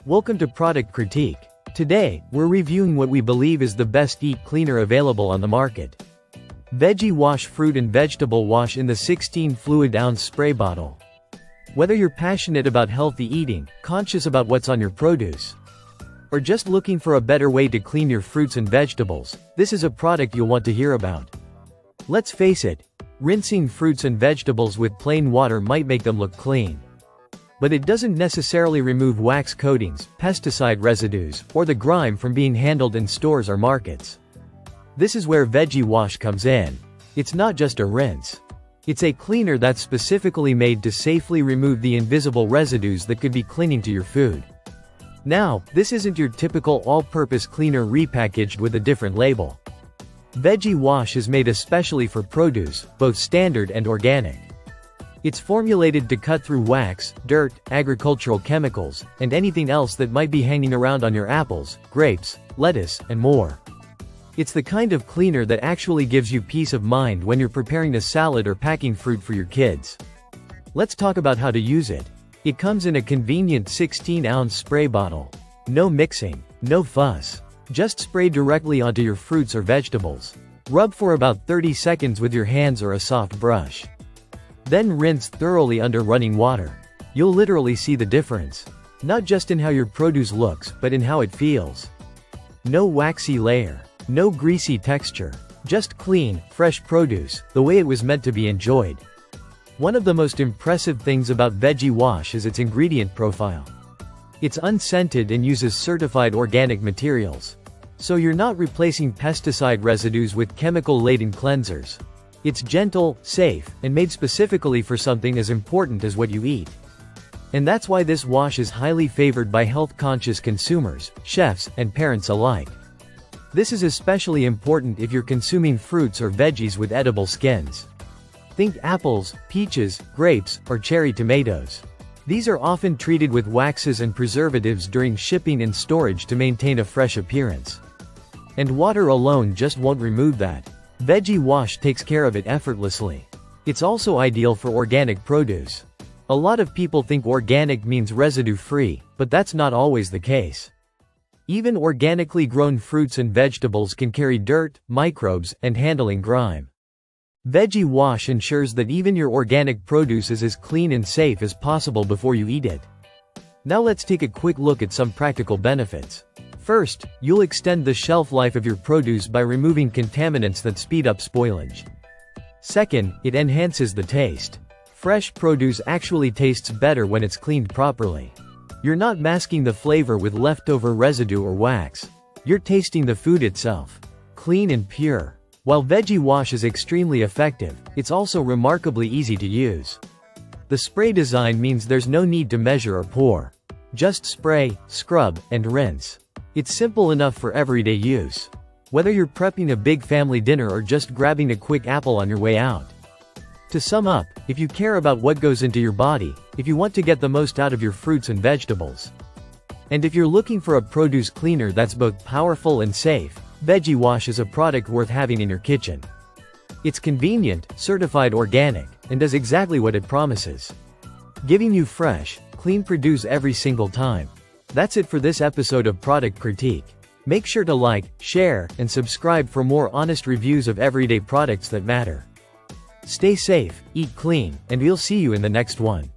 Welcome to Product Critique. Today, we're reviewing what we believe is the best eat cleaner available on the market. Veggie Wash Fruit and Vegetable Wash in the 16 fluid ounce spray bottle. Whether you're passionate about healthy eating, conscious about what's on your produce, or just looking for a better way to clean your fruits and vegetables, this is a product you'll want to hear about. Let's face it, rinsing fruits and vegetables with plain water might make them look clean. But it doesn't necessarily remove wax coatings, pesticide residues, or the grime from being handled in stores or markets. This is where Veggie Wash comes in. It's not just a rinse. It's a cleaner that's specifically made to safely remove the invisible residues that could be clinging to your food. Now, this isn't your typical all-purpose cleaner repackaged with a different label. Veggie Wash is made especially for produce, both standard and organic. It's formulated to cut through wax, dirt, agricultural chemicals, and anything else that might be hanging around on your apples, grapes, lettuce, and more. It's the kind of cleaner that actually gives you peace of mind when you're preparing a salad or packing fruit for your kids. Let's talk about how to use it. It comes in a convenient 16-ounce spray bottle. No mixing, no fuss. Just spray directly onto your fruits or vegetables. Rub for about 30 seconds with your hands or a soft brush. Then rinse thoroughly under running water. You'll literally see the difference. Not just in how your produce looks, but in how it feels. No waxy layer. No greasy texture. Just clean, fresh produce, the way it was meant to be enjoyed. One of the most impressive things about Veggie Wash is its ingredient profile. It's unscented and uses certified organic materials. So you're not replacing pesticide residues with chemical-laden cleansers. It's gentle, safe, and made specifically for something as important as what you eat. And that's why this wash is highly favored by health-conscious consumers, chefs, and parents alike. This is especially important if you're consuming fruits or veggies with edible skins. Think apples, peaches, grapes, or cherry tomatoes. These are often treated with waxes and preservatives during shipping and storage to maintain a fresh appearance. And water alone just won't remove that. Veggie Wash takes care of it effortlessly. It's also ideal for organic produce. A lot of people think organic means residue-free, but that's not always the case. Even organically grown fruits and vegetables can carry dirt, microbes, and handling grime. Veggie Wash ensures that even your organic produce is as clean and safe as possible before you eat it. Now let's take a quick look at some practical benefits. First, you'll extend the shelf life of your produce by removing contaminants that speed up spoilage. Second, it enhances the taste. Fresh produce actually tastes better when it's cleaned properly. You're not masking the flavor with leftover residue or wax. You're tasting the food itself. Clean and pure. While Veggie Wash is extremely effective, it's also remarkably easy to use. The spray design means there's no need to measure or pour. Just spray, scrub, and rinse. It's simple enough for everyday use. Whether you're prepping a big family dinner or just grabbing a quick apple on your way out. To sum up, if you care about what goes into your body, if you want to get the most out of your fruits and vegetables, and if you're looking for a produce cleaner that's both powerful and safe, Veggie Wash is a product worth having in your kitchen. It's convenient, certified organic, and does exactly what it promises. Giving you fresh, clean produce every single time. That's it for this episode of Product Critique. Make sure to like, share, and subscribe for more honest reviews of everyday products that matter. Stay safe, eat clean, and we'll see you in the next one.